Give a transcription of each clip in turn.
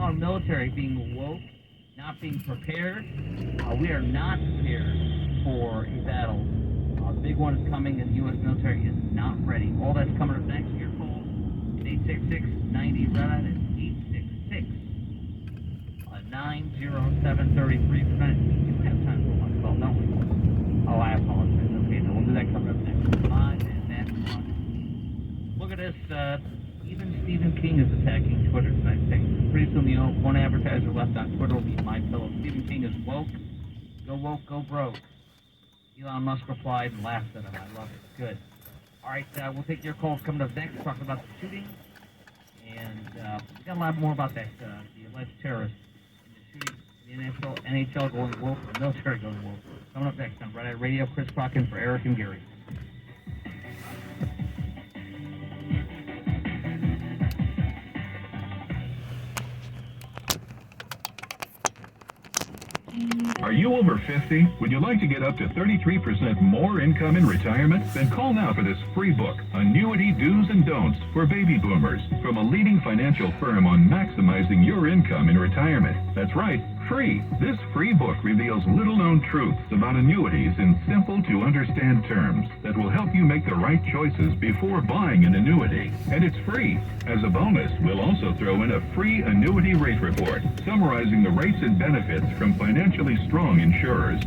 on military being woke, not being prepared. We are not prepared for a battle. The big one is coming, and the U.S. military is not ready. All that's coming up next. Your call is 866-90 Red Eye. That's 866-907-33%. We do have time for one call, don't we? Oh, I apologize. Okay, no, we'll do that coming up next. Live and that's one. Look at this. Even Stephen King is attacking Twitter tonight, saying pretty soon, one advertiser left on Twitter will be my pillow. Stephen King is woke, go broke. Elon Musk replied and laughed at him. I love it. Good. All right, we'll take your calls coming up next. Talk about the shooting, and we got a lot more about that. The alleged terrorist in the shooting, the NHL going woke, the military going woke. Coming up next on Red Eye Radio. Chris Crocker for Eric and Gary. Are you over 50? Would you like to get up to 33% more income in retirement? Then call now for this free book, Annuity Do's and Don'ts for Baby Boomers, from a leading financial firm on maximizing your income in retirement. That's right, free. This free book reveals little-known truths about annuities in simple-to-understand terms that will help you make the right choices before buying an annuity. And it's free. As a bonus, we'll also throw in a free annuity rate report summarizing the rates and benefits from financially strong insurers.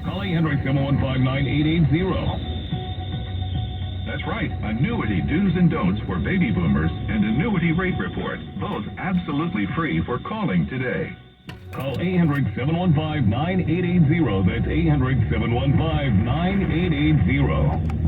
Call 800-715-9880. That's right, Annuity Do's and Don'ts for Baby Boomers and Annuity Rate Report, both absolutely free for calling today. Call 800-715-9880. That's 800-715-9880.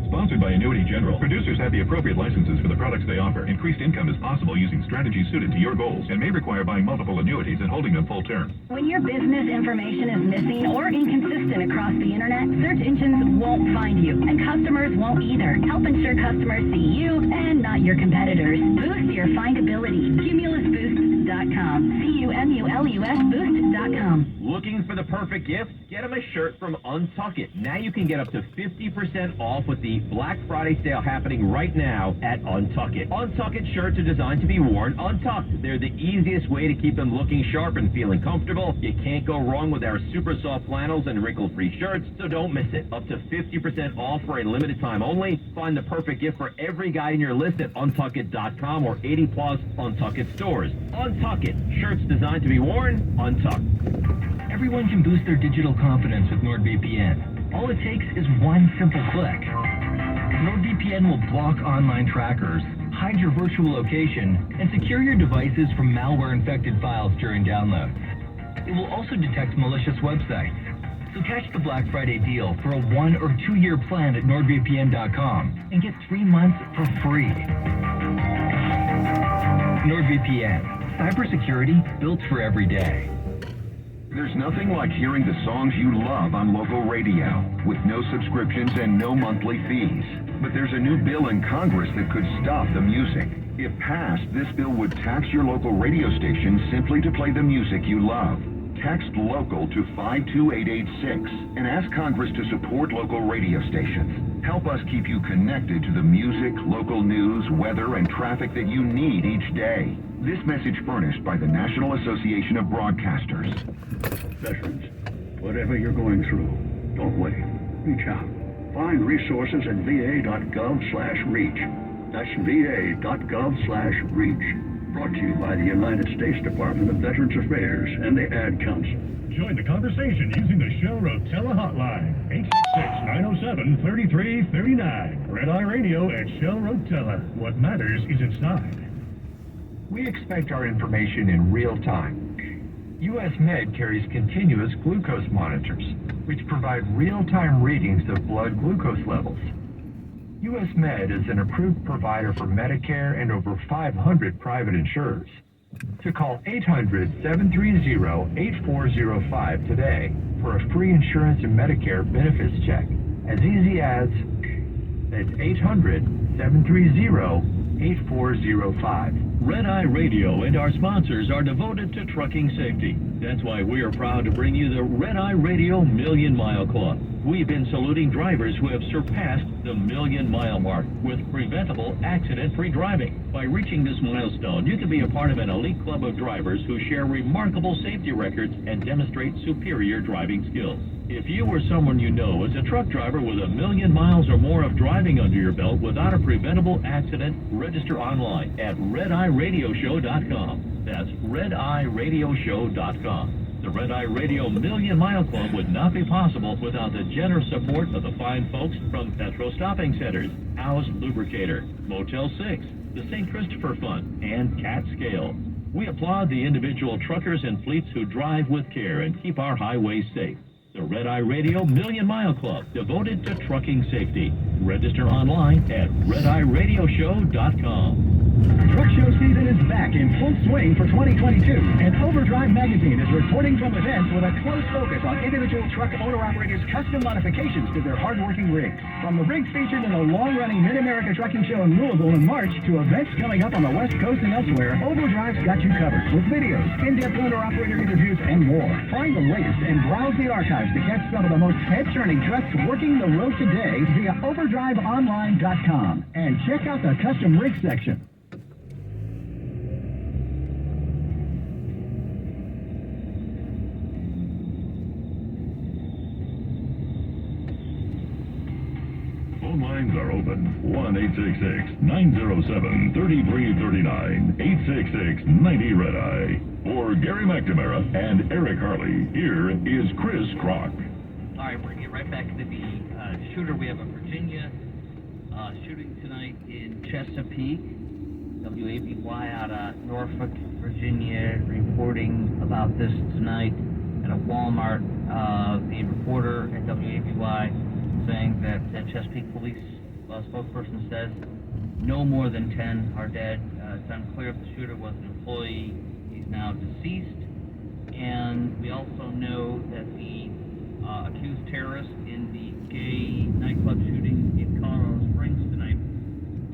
Sponsored by Annuity General. Producers have the appropriate licenses for the products they offer. Increased income is possible using strategies suited to your goals and may require buying multiple annuities and holding them full term. When your business information is missing or inconsistent across the internet, search engines won't find you, and customers won't either. Help ensure customers see you and not your competitors. Boost your findability. CumulusBoost.com. CUMULUS Boost.com. Looking for the perfect gift? Get them a shirt from Untuck It. Now you can get up to 50% off with the Black Friday sale happening right now at Untuck It. Untuck It shirts are designed to be worn untucked. They're the easiest way to keep them looking sharp and feeling comfortable. You can't go wrong with our super soft flannels and wrinkle-free shirts, so don't miss it. Up to 50% off for a limited time only. Find the perfect gift for every guy in your list at untuckit.com or 80+ Untuck It stores. Untuck It. Shirts designed to be worn untucked. Everyone can boost their digital confidence with NordVPN. All it takes is one simple click. NordVPN will block online trackers, hide your virtual location, and secure your devices from malware-infected files during download. It will also detect malicious websites. So catch the Black Friday deal for a 1 or 2 year plan at NordVPN.com and get 3 months for free. NordVPN. Cybersecurity built for every day. There's nothing like hearing the songs you love on local radio, with no subscriptions and no monthly fees. But there's a new bill in Congress that could stop the music. If passed, this bill would tax your local radio station simply to play the music you love. Text LOCAL to 52886 and ask Congress to support local radio stations. Help us keep you connected to the music, local news, weather, and traffic that you need each day. This message furnished by the National Association of Broadcasters. Veterans, whatever you're going through, don't wait. Reach out. Find resources at va.gov/reach. That's va.gov/reach. Brought to you by the United States Department of Veterans Affairs and the Ad Council. Join the conversation using the Shell Rotella hotline, 866-907-3339. Red Eye Radio at Shell Rotella. What matters is inside. We expect our information in real time. U.S. Med carries continuous glucose monitors, which provide real-time readings of blood glucose levels. U.S. Med is an approved provider for Medicare and over 500 private insurers. So call 800-730-8405 today for a free insurance and Medicare benefits check. As easy as, that's 800-730-8405. Red Eye Radio and our sponsors are devoted to trucking safety. That's why we are proud to bring you the Red Eye Radio Million Mile Club. We've been saluting drivers who have surpassed the million-mile mark with preventable accident-free driving. By reaching this milestone, you can be a part of an elite club of drivers who share remarkable safety records and demonstrate superior driving skills. If you or someone you know is a truck driver with 1 million miles or more of driving under your belt without a preventable accident, register online at RedEyeRadioShow.com. That's RedEyeRadioShow.com. The Red Eye Radio Million Mile Club would not be possible without the generous support of the fine folks from Petro Stopping Centers, House Lubricator, Motel 6, the St. Christopher Fund, and Cat Scale. We applaud the individual truckers and fleets who drive with care and keep our highways safe. The Red Eye Radio Million Mile Club, devoted to trucking safety. Register online at RedEyeRadioShow.com. Truck show season is back in full swing for 2022, and Overdrive Magazine is reporting from events with a close focus on individual truck owner-operators' custom modifications to their hardworking rigs. From the rigs featured in the long-running Mid-America Trucking Show in Louisville in March to events coming up on the West Coast and elsewhere, Overdrive's got you covered with videos, in-depth owner-operator interviews, and more. Find the latest and browse the archives to catch some of the most head-turning trucks working the road today via overdriveonline.com, and check out the custom rig section. Phone lines are open. 1-866-907-3339. 866-90-RED-EYE. For Gary McNamara and Eric Harley, here is Chris Crock. All right, we're going to get right back into the shooter. We have a Virginia shooting tonight in Chesapeake. WABY out of Norfolk, Virginia, reporting about this tonight at a Walmart. The reporter at WABY saying that Chesapeake police spokesperson says no more than 10 are dead. It's unclear if the shooter was an employee. He's now deceased. And we also know that the accused terrorist in the gay nightclub shooting in Colorado Springs tonight,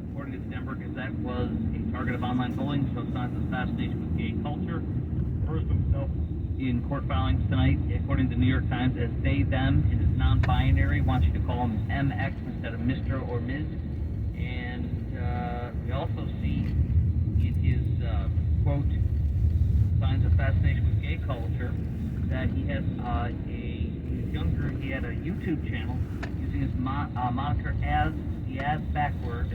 according to the Denver Gazette, was a target of online bullying, so signs of fascination with gay culture. Refers to himself in court filings tonight, according to the New York Times, as they, them, and is non-binary, wants you to call him MX instead of Mr. or Ms. And we also see in his quote, signs of fascination with gay culture, that he has he had a YouTube channel using his moniker as the as backward,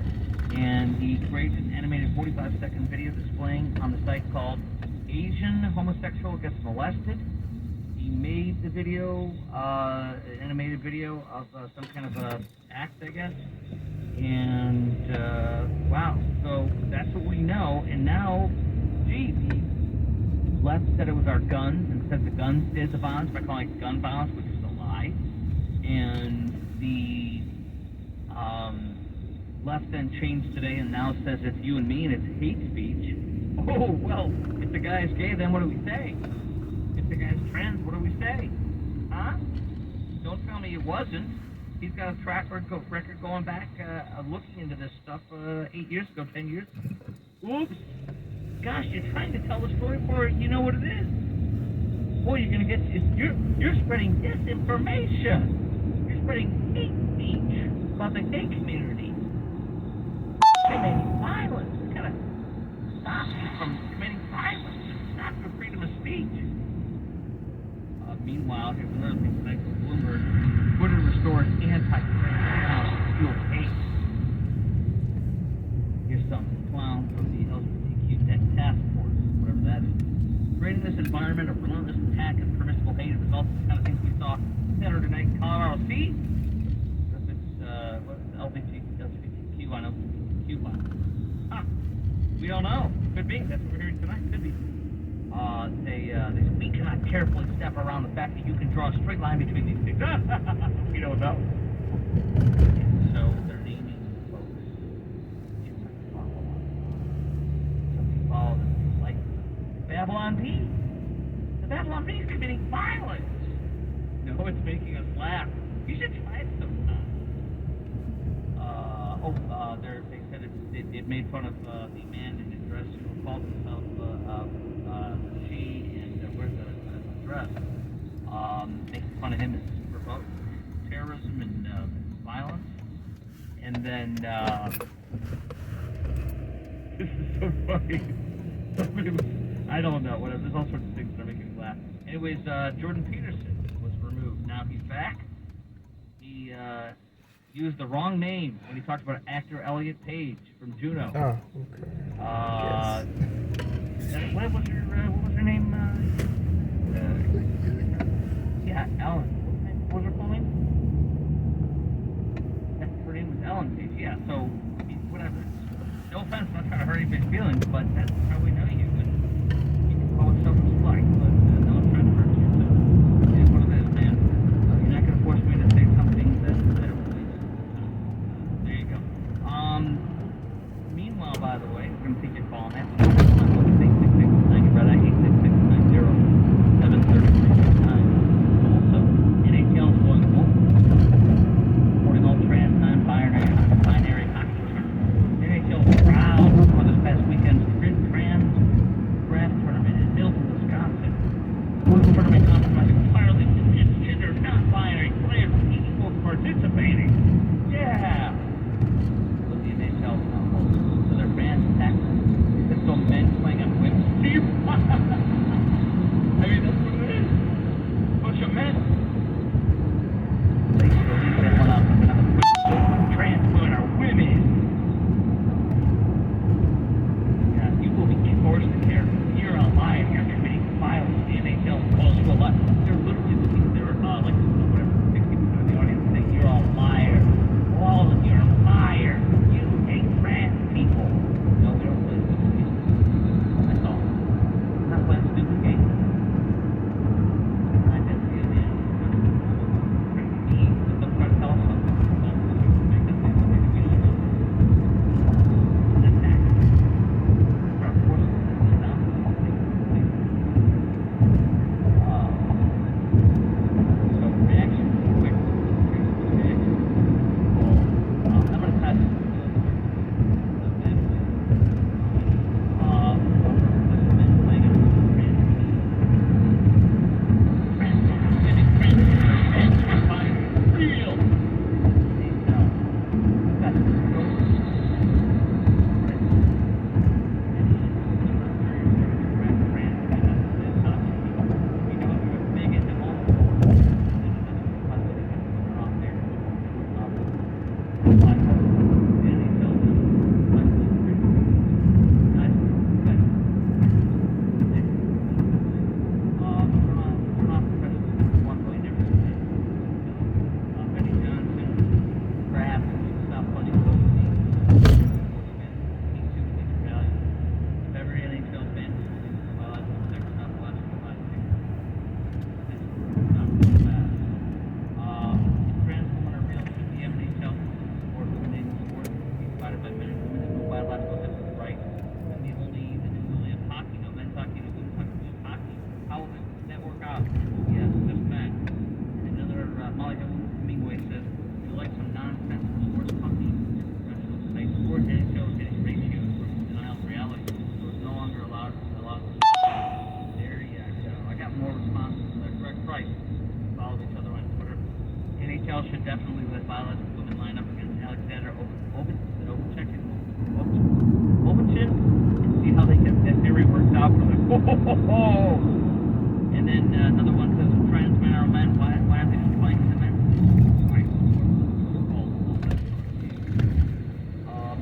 and he created an animated 45-second video displaying on the site called Asian Homosexual Gets Molested. He made the video, animated video of some kind of a act, I guess. And wow, so that's what we know. And now, gee, the left said it was our guns and said the guns is a violence by calling it gun violence, which is a lie. And the left then changed today and now says it's you and me and it's hate speech. Oh, well, if the guy's gay, then what do we say? If the guy's trans, what do we say? Huh? Don't tell me it wasn't. He's got a track record going back, looking into this stuff 8 years ago, 10 years ago. Oops. Gosh, you're trying to tell the story for you know what it is. Boy, you're gonna get you're spreading disinformation. You're spreading hate speech about the gay community. Committing violence. It's gonna stop you from committing violence. It's stop your freedom of speech. Meanwhile, here's another thing tonight from Bloomberg. Twitter restores anti-trans fuel hate. Here's some clown from the LGBTQ task force, whatever that is. Creating this environment of relentless attack and permissible hate is also the kind of things we saw Saturday night in Colorado. See? If it's LGBTQ on LGBTQ violence. Huh. We don't know. Could be. That's what we're hearing tonight. Could be. They say we cannot carefully step around the fact that you can draw a straight line between these things. We don't know. And so they're naming folks. Some follow them like Babylon Bee. The Babylon Bee is committing violence. No, it's making us laugh. You should try it sometime. They said it made fun of the man in the dress who called himself she, and where's the dress? Making fun of him as provoked terrorism. And then, this is so funny. I don't know, whatever. There's all sorts of things that are making me laugh. Anyways, Jordan Peterson was removed. Now he's back. He used the wrong name when he talked about actor Elliot Page from Juno. Oh, okay. What was her name? Yeah, Ellen. What was her full name? Her name was Ellen Page. Yeah, so, whatever. No offense, I'm not trying to hurt anybody's feelings, but that's how we know you. And you can call it self-respect, but no one's trying to hurt you. So, it is what it is, man. You're not going to force me to say something that I don't believe. There you go. Meanwhile, by the way, we're going to take your call on that. Also, NHL is going home. Supporting all trans, non-binary hockey tournament. NHL is proud for this past weekend's trans draft tournament in Milton, Wisconsin. The tournament compromising entirely transgender, non-binary players from each sport participating. Yeah! So the NHL is now home. So their fans attacked them. So men playing on women's team. I mean, that's what it is. Bunch of men. They went up with another trans women are women. Yeah, you will be forced to care. You're a liar. You're committing violence. The NHL calls you a liar. They're literally looking. They're like whatever, 60% of the audience saying you're a liar. All of you are a liar. You hate trans people. No, we don't play stupid games. That's all. We're not playing stupid games. I didn't see it, man. Don't try to tell us something. Should definitely let biological women line up against Alexander Ovechkin and see how they get that theory worked out for them. And then another one says trans men are men. Why are they just playing in the men's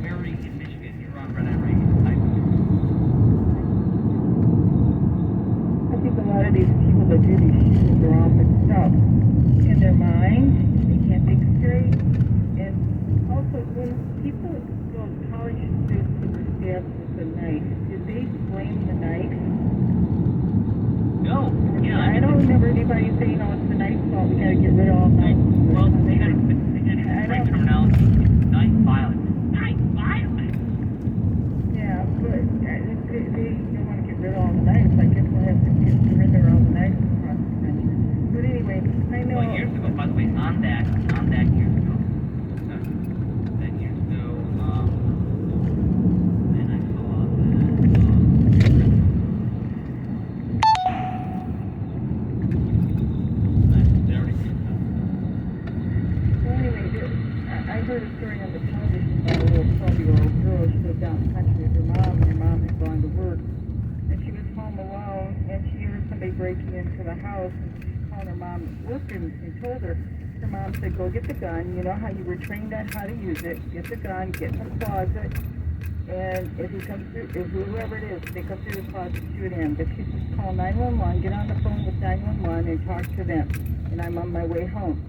Marin in Michigan, you're on Red Eye Radio. I think a lot of these people that do these shoes are all mixed up in their mind. Can't think straight. And also, when people go to college students with the stabbed with a knife, did they blame the knife? No. Yeah. I don't remember anybody saying, "Oh, it's the knife's fault. We got to get rid of all knives." Well, they had great terminology. Knife violence. Knife violence. Yeah, but they don't want to get rid of all the knives. I guess we'll have to surrender all the knives across the country. But anyway, I know. Well, years ago, by the way, on that years ago, and I saw that, breaking into the house, and she's calling her mom at work and told her, her mom said, go get the gun. You know how you were trained on how to use it. Get the gun, get in the closet, and if he comes through, if whoever it is, if they come through the closet, shoot him. But she says, call 911, get on the phone with 911 and talk to them. And I'm on my way home.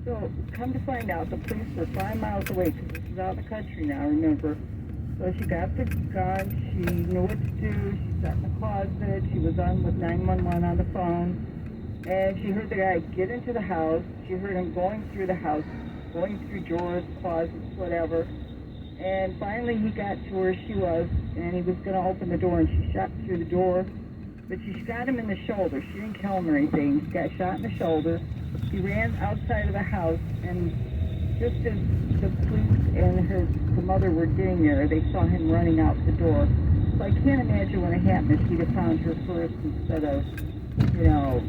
So come to find out, the police were 5 miles away, because this is out of the country now, remember. So she got the gun, she knew what to do, she sat in the closet, she was on with 911 on the phone, and she heard the guy get into the house, she heard him going through the house, going through drawers, closets, whatever, and finally he got to where she was, and he was going to open the door, and she shot through the door, but she shot him in the shoulder. She didn't kill him or anything. He got shot in the shoulder. He ran outside of the house, and just as the police and the mother were getting there, they saw him running out the door. So I can't imagine what had happened if he'd have found her first instead of, you know,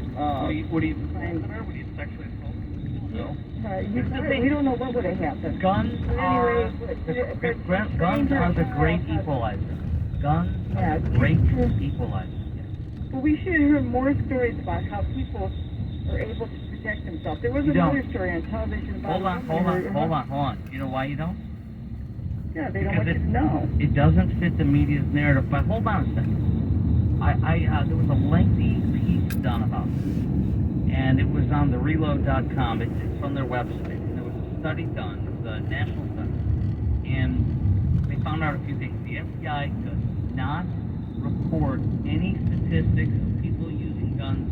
Would he sexually assault? No. We don't know what would have happened. Guns are the great equalizer. Guns are the great equalizer. Well, we should hear more stories about how people are able to protect themselves. There was another story on television about... Hold on. You know why you don't? Yeah, they don't want you to know. It doesn't fit the media's narrative. But hold on a second. There was a lengthy piece done about this, and it was on the reload.com. It's from their website. And there was a study done. It was a national study. And they found out a few things. The FBI does not report any statistics of people using guns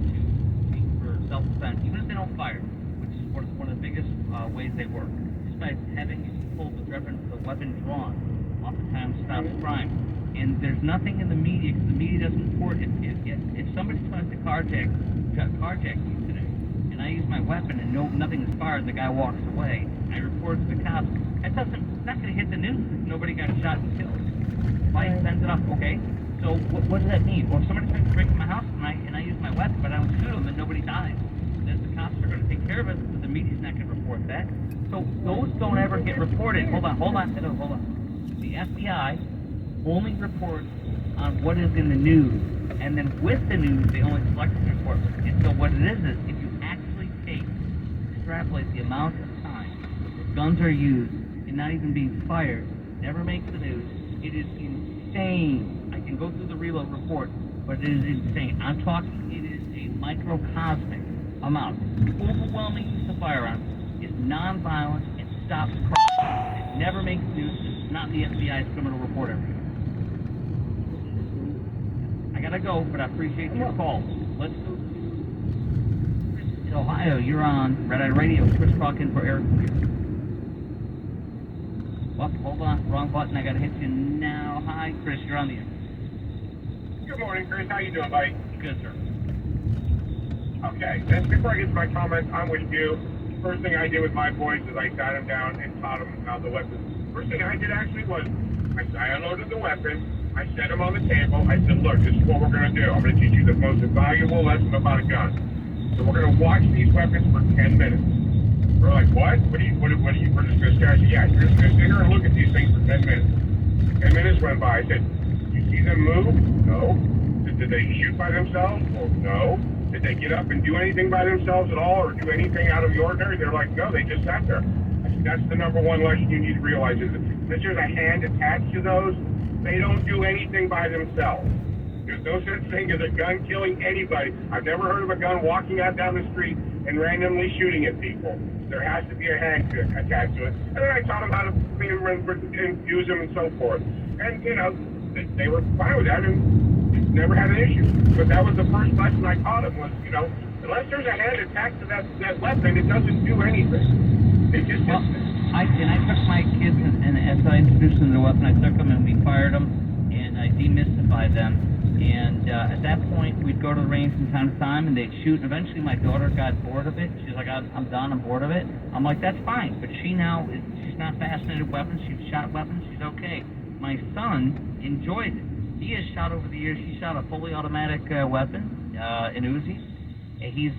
for self-defense, even if they don't fire, which is one of the biggest ways they work. Just by having pulled the weapon drawn, oftentimes stops crime. And there's nothing in the media, because the media doesn't report it. If somebody tries to carjack you today, and I use my weapon and nothing is fired, the guy walks away, I report it to the cops, it's not going to hit the news if nobody got shot and killed. Life sends it up, okay? So what does that mean? Well, if somebody tries to break into my house and I use my weapon, but I don't shoot them and nobody dies, then the cops are going to take care of it, but the media's not going to report that. So those don't ever get reported. Hold on. The FBI only reports on what is in the news, and then with the news, they only selectively report. And so what it is if you actually extrapolate the amount of time that guns are used and not even being fired, never makes the news, it is insane. I can go through the reload report, but it is insane. I'm talking, it is a microcosmic amount. Overwhelming use of firearms is nonviolent and stops crime. It never makes news. It's not the FBI's criminal report every year. I gotta go, but I appreciate your call. Let's go. Chris in Ohio, you're on Red Eye Radio. Chris talking for Eric. Oh, hold on, wrong button. I gotta hit you now. Hi, Chris, you're on the air. Good morning, Chris. How you doing, buddy? Good, sir. Okay, just before I get to my comments, I'm with you. First thing I did with my boys is I sat them down and taught them about the weapons. First thing I did actually was I unloaded the weapon. I set them on the table. I said, look, this is what we're going to do. I'm going to teach you the most valuable lesson about a gun. So we're going to watch these weapons for 10 minutes. We're like, what? What are you, we're just going to stare at you. Yeah, you're just going to sit here and look at these things for 10 minutes. 10 minutes went by. I said, you see them move? No. Did they shoot by themselves? Well, no. Did they get up and do anything by themselves at all or do anything out of the ordinary? They're like, no, they just sat there. I said, that's the number one lesson you need to realize is that since there's a hand attached to those, they don't do anything by themselves. There's no such thing as a gun killing anybody. I've never heard of a gun walking out down the street and randomly shooting at people. There has to be a hand attached to it. And then I taught them how to use them and so forth. And, you know, they were fine with that and never had an issue. But that was the first lesson I taught them was, you know, unless there's a hand attached to that weapon, it doesn't do anything. It just I took my kids and as I introduced them to the weapon, I took them and we fired them and I demystified them. And at that point, we'd go to the range from time to time and they'd shoot. And eventually, my daughter got bored of it. She's like, "I'm done. I'm bored of it." I'm like, "That's fine." But she's not fascinated with weapons. She's shot weapons. She's okay. My son enjoys it. He has shot over the years. He shot a fully automatic weapon, an Uzi. He's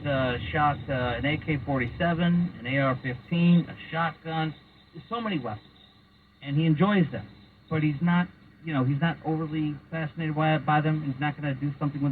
shot an AK-47, an AR-15, a shotgun. There's so many weapons, and he enjoys them. But he's not, he's not overly fascinated by them. He's not going to do something with